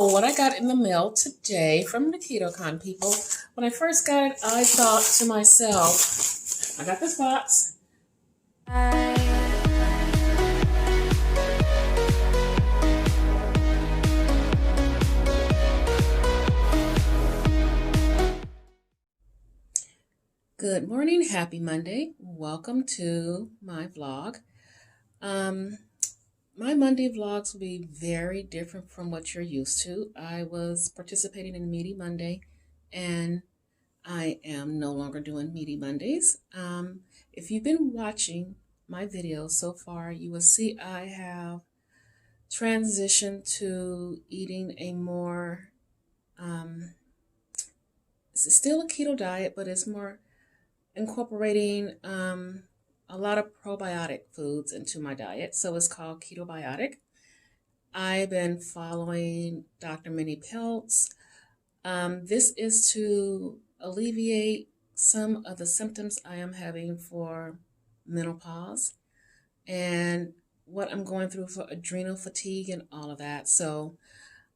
So what I got in the mail today from the KetoCon people, when I first got it, I thought to myself, I got this box. Good morning, happy Monday. Welcome to my vlog. My Monday vlogs will be very different from what you're used to. I was participating in Meaty Monday, and I am no longer doing Meaty Mondays. If you've been watching my videos so far, you will see I have transitioned to eating a more, it's still a keto diet, but it's more incorporating a lot of probiotic foods into my diet, so it's called Ketobiotic. I've been following Dr. Mindy Pelz. This is to alleviate some of the symptoms I am having for menopause and what I'm going through for adrenal fatigue and all of that. So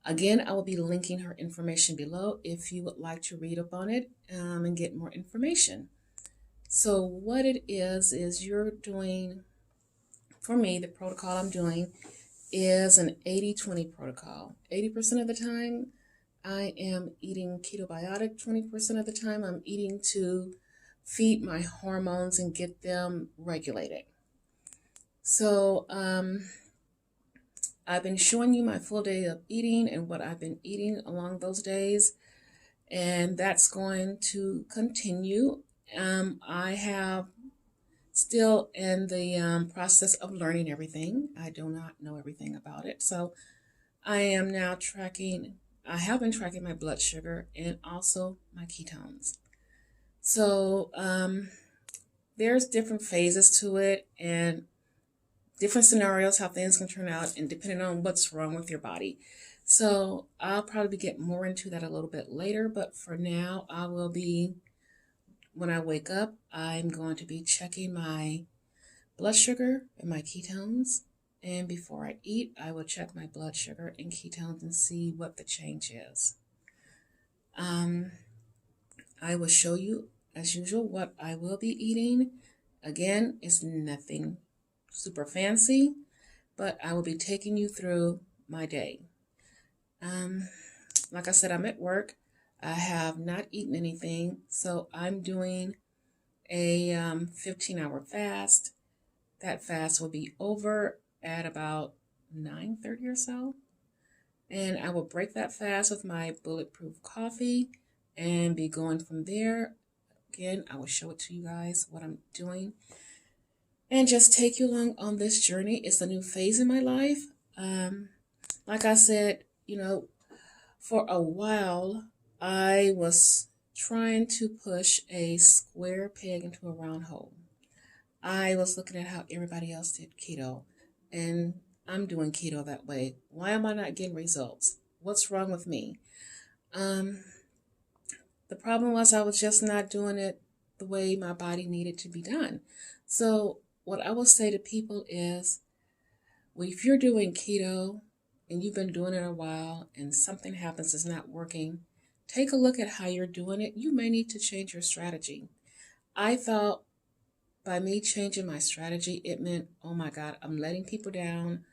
again, I will be linking her information below if you would like to read up on it and get more information. So what it is you're doing, for me, the protocol I'm doing is an 80-20 protocol. 80% of the time, I am eating ketobiotic. 20% of the time, I'm eating to feed my hormones and get them regulated. So I've been showing you my full day of eating and what I've been eating along those days, and that's going to continue. I have still in the process of learning everything. I do not know everything about it. So I am now I have been tracking my blood sugar and also my ketones. So there's different phases to it and different scenarios how things can turn out, and depending on what's wrong with your body. So I'll probably get more into that a little bit later, but for now I will be, when I wake up, I'm going to be checking my blood sugar and my ketones. And before I eat, I will check my blood sugar and ketones and see what the change is. I will show you, as usual, what I will be eating. Again, it's nothing super fancy, but I will be taking you through my day. Like I said, I'm at work. I have not eaten anything, so I'm doing a 15-hour fast. That fast will be over at about 9:30 or so, and I will break that fast with my bulletproof coffee and be going from there. Again, I will show it to you guys what I'm doing and just take you along on this journey. It's a new phase in my life. Like I said, for a while, I was trying to push a square peg into a round hole. I was looking at how everybody else did keto, and I'm doing keto that way. Why am I not getting results? What's wrong with me? The problem was I was just not doing it the way my body needed to be done. So what I will say to people is, well, if you're doing keto and you've been doing it a while and something happens that's not working, take a look at how you're doing it. You may need to change your strategy. I thought by me changing my strategy, it meant, oh my God, I'm letting people down.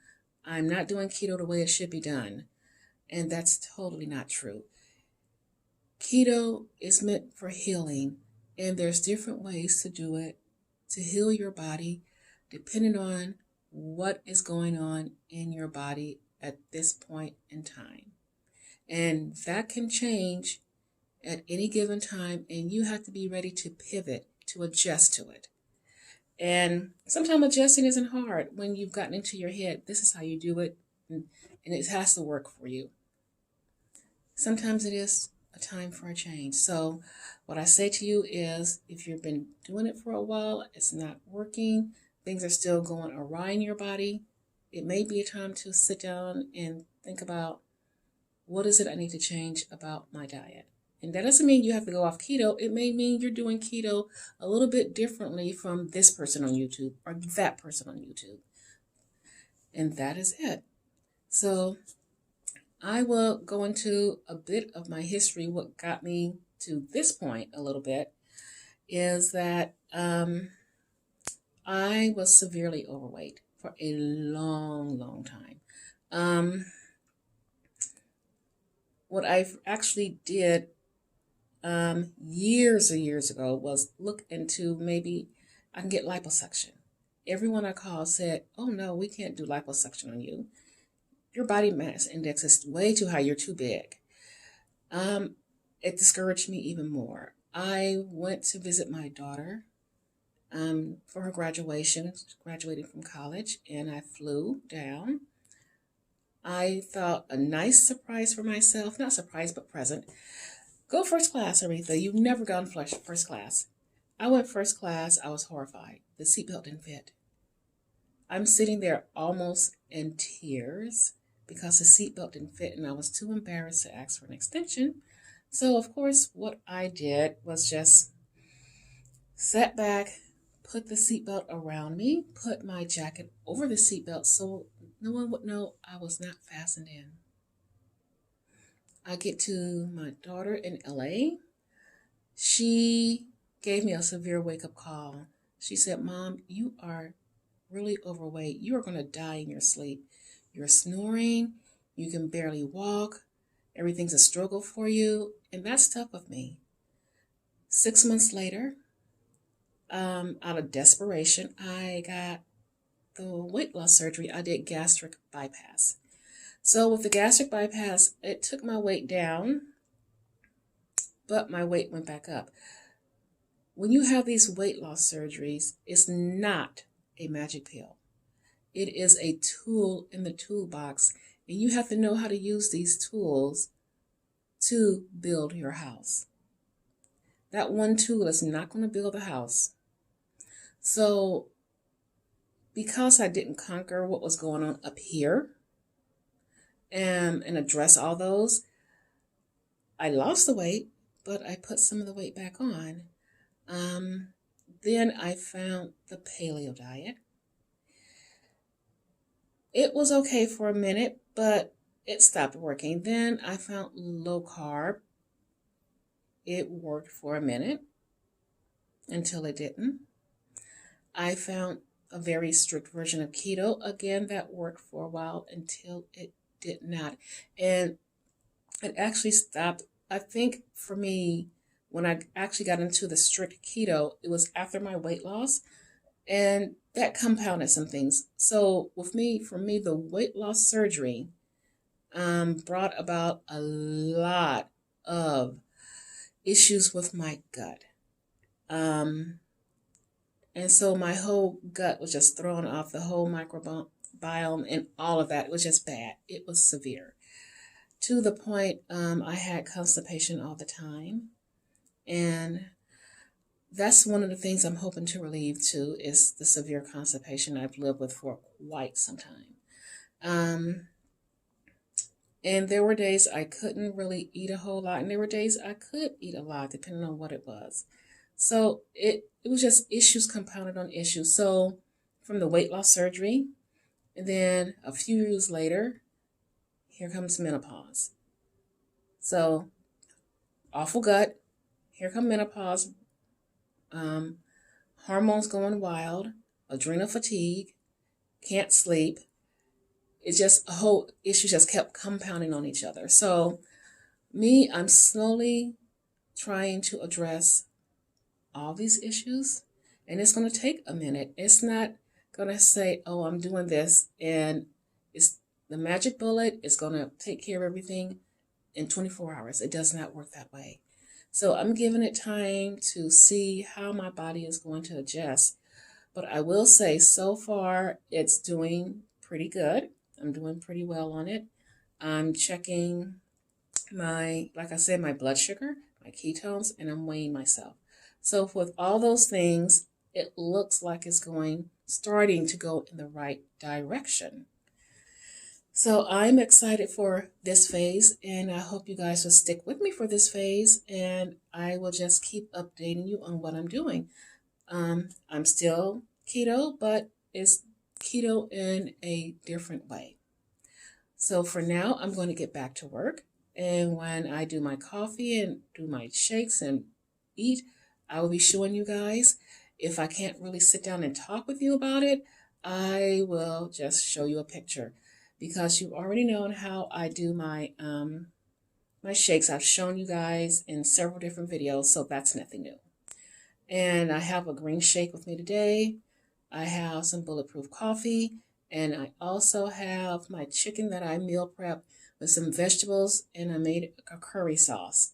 I'm not doing keto the way it should be done. And that's totally not true. Keto is meant for healing, and there's different ways to do it, to heal your body, depending on what is going on in your body at this point in time. And that can change at any given time, and you have to be ready to pivot, to adjust to it. And sometimes adjusting isn't hard when you've gotten into your head, this is how you do it, and it has to work for you. Sometimes it is a time for a change. So what I say to you is, if you've been doing it for a while, it's not working, things are still going awry in your body, it may be a time to sit down and think about, what is it I need to change about my diet? And that doesn't mean you have to go off keto. It may mean you're doing keto a little bit differently from this person on YouTube or that person on YouTube. And that is it. So I will go into a bit of my history. What got me to this point a little bit is that I was severely overweight for a long, long time. Um, what I actually did years and years ago was look into maybe I can get liposuction. Everyone I called said, "Oh no, we can't do liposuction on you. Your body mass index is way too high. You're too big." Um, it discouraged me even more. I went to visit my daughter for her graduation, graduating from college, and I flew down. I thought a nice surprise for myself, not surprise, but present. Go first class, Aretha. You've never gone first class. I went first class. I was horrified. The seatbelt didn't fit. I'm sitting there almost in tears because the seatbelt didn't fit and I was too embarrassed to ask for an extension. So, of course, what I did was just sat back, put the seatbelt around me, put my jacket over the seatbelt so no one would know I was not fastened in. I get to my daughter in LA. She gave me a severe wake-up call. She said, "Mom, you are really overweight. You are going to die in your sleep. You're snoring. You can barely walk. Everything's a struggle for you." And that stuck with me. 6 months later, out of desperation, I got the weight loss surgery. I did gastric bypass. So with the gastric bypass, it took my weight down, but my weight went back up. When you have these weight loss surgeries, it's not a magic pill. It is a tool in the toolbox, and you have to know how to use these tools to build your house. That one tool is not going to build a house. So, because I didn't conquer what was going on up here and address all those, I lost the weight, but I put some of the weight back on. Then I found the paleo diet. It was okay for a minute, but it stopped working. Then I found low carb. It worked for a minute until it didn't. I found a very strict version of keto. Again, that worked for a while until it did not. And it actually stopped. I think for me, when I actually got into the strict keto, it was after my weight loss. And that compounded some things. So for me, the weight loss surgery brought about a lot of issues with my gut. And so my whole gut was just thrown off, the whole microbiome and all of that. It was just bad. It was severe. To the point I had constipation all the time. And that's one of the things I'm hoping to relieve too, is the severe constipation I've lived with for quite some time. And there were days I couldn't really eat a whole lot, and there were days I could eat a lot, depending on what it was. So it was just issues compounded on issues. So from the weight loss surgery, and then a few years later, here comes menopause. So awful gut, here come menopause, hormones going wild, adrenal fatigue, can't sleep. It's just a whole issue just kept compounding on each other. So I'm slowly trying to address all these issues, and it's going to take a minute. It's not going to say, "Oh, I'm doing this," and it's the magic bullet is going to take care of everything in 24 hours. It does not work that way. So I'm giving it time to see how my body is going to adjust. But I will say, so far, it's doing pretty good. I'm doing pretty well on it. I'm checking like I said, my blood sugar, my ketones, and I'm weighing myself. So with all those things, it looks like it's starting to go in the right direction. So I'm excited for this phase, and I hope you guys will stick with me for this phase, and I will just keep updating you on what I'm doing. I'm still keto, but it's keto in a different way. So for now, I'm going to get back to work. And when I do my coffee and do my shakes and eat, I will be showing you guys. If I can't really sit down and talk with you about it, I will just show you a picture, because you've already known how I do my my shakes. I've shown you guys in several different videos, so that's nothing new. And I have a green shake with me today. I have some bulletproof coffee, and I also have my chicken that I meal prep with some vegetables, and I made a curry sauce.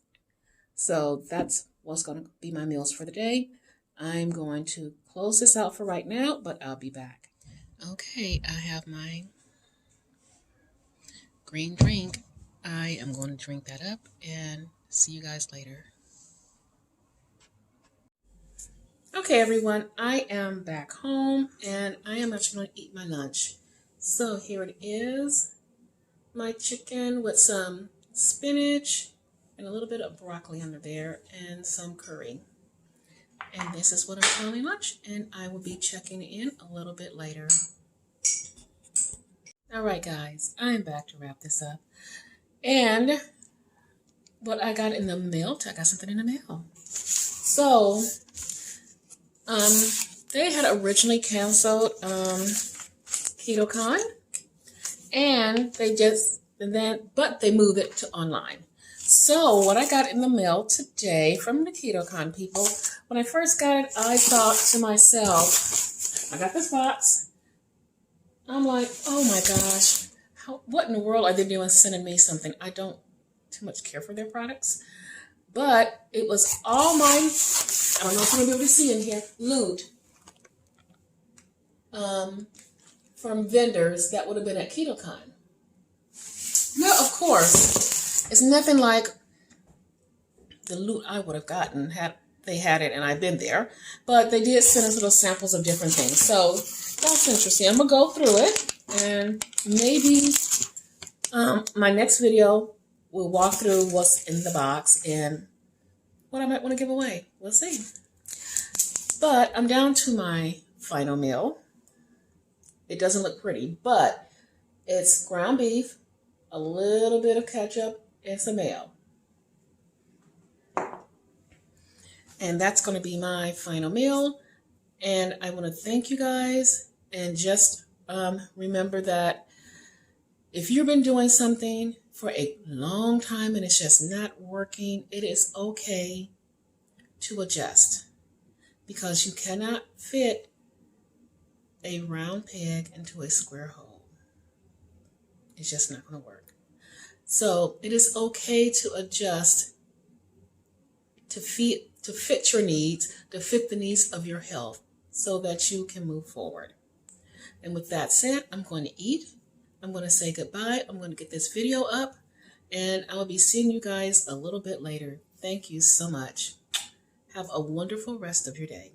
So that's what's going to be my meals for the day. I'm going to close this out for right now, but I'll be back. Okay, I have my green drink. I am going to drink that up and see you guys later. Okay, everyone, I am back home and I am actually going to eat my lunch. So here it is, my chicken with some spinach and a little bit of broccoli under there and some curry. And this is what I'm calling lunch, and I will be checking in a little bit later. All right, guys, I'm back to wrap this up. And what I got in the mail, I got something in the mail. So, they had originally canceled KetoCon, and but they moved it to online. So what I got in the mail today from the KetoCon people, when I first got it, I thought to myself, I got this box. I'm like, oh my gosh, what in the world are they doing sending me something? I don't too much care for their products. But it was all my, I don't know if you're going to be able to see in here, loot from vendors that would have been at KetoCon. Now, of course, it's nothing like the loot I would have gotten had they had it and I've been there. But they did send us little samples of different things. So that's interesting. I'm going to go through it, and maybe my next video will walk through what's in the box and what I might want to give away. We'll see. But I'm down to my final meal. It doesn't look pretty, but it's ground beef, a little bit of ketchup, and some mayo. And that's going to be my final meal. And I want to thank you guys. And just remember that if you've been doing something for a long time and it's just not working, it is okay to adjust, because you cannot fit a round peg into a square hole. It's just not going to work. So it is okay to adjust to fit your needs, to fit the needs of your health, so that you can move forward. And with that said, I'm going to eat. I'm going to say goodbye. I'm going to get this video up, and I'll be seeing you guys a little bit later. Thank you so much. Have a wonderful rest of your day.